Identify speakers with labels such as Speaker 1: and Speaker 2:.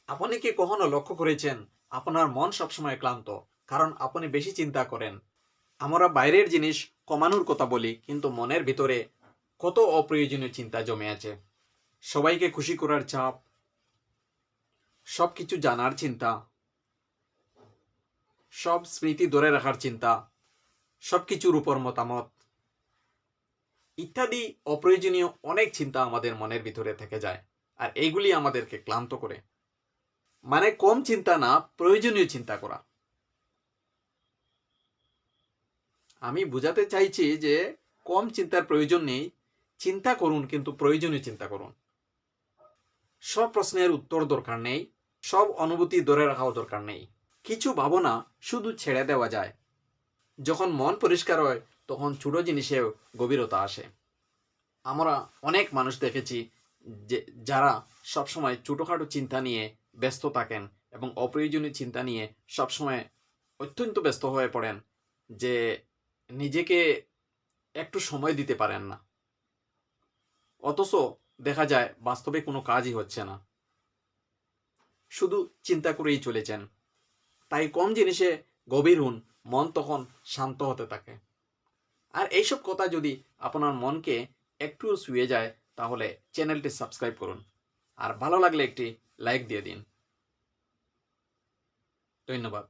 Speaker 1: আপনি কি কখনো লক্ষ্য করেছেন আপনার মন সবসময় ক্লান্ত কারণ আপনি বেশি চিন্তা করেন? আমরা বাইরের জিনিস কমানোর কথা বলি, কিন্তু মনের ভিতরে কত অপ্রয়োজনীয় চিন্তা জমে আছে। সবাইকে খুশি করার চাপ, সবকিছু জানার চিন্তা, সব স্মৃতি ধরে রাখার চিন্তা, সবকিছুর উপর মতামত ইত্যাদি অপ্রয়োজনীয় অনেক চিন্তা আমাদের মনের ভিতরে থেকে যায়। আর এইগুলি আমাদেরকে ক্লান্ত করে। মানে কম চিন্তা না, প্রয়োজনীয় চিন্তা করা। আমি বুঝাতে চাইছি যে কম চিন্তার প্রয়োজন নেই, চিন্তা করুন কিন্তু প্রয়োজনীয় চিন্তা করুন। সব প্রশ্নের উত্তর দরকার নেই, সব অনুভূতি ধরে রাখাও দরকার নেই। কিছু ভাবনা শুধু ছেড়ে দেওয়া যায়। যখন মন পরিষ্কার হয় তখন ছোট জিনিসেও গভীরতা আসে। আমরা অনেক মানুষ দেখেছি যে যারা সবসময় ছোটোখাটো চিন্তা নিয়ে ব্যস্ত থাকেন এবং অপ্রয়োজনীয় চিন্তা নিয়ে সবসময় অত্যন্ত ব্যস্ত হয়ে পড়েন, যে নিজেকে একটু সময় দিতে পারেন না। অথচ দেখা যায় বাস্তবে কোনো কাজই হচ্ছে না, শুধু চিন্তা করেই চলেছেন। তাই কম জিনিসে গভীর হন, মন তখন শান্ত হতে থাকে। আর এইসব কথা যদি আপনার মনকে একটু ছুঁয়ে যায় তাহলে চ্যানেলটি সাবস্ক্রাইব করুন, আর ভালো লাগলে একটি লাইক দিয়ে দিন। ধন্যবাদ।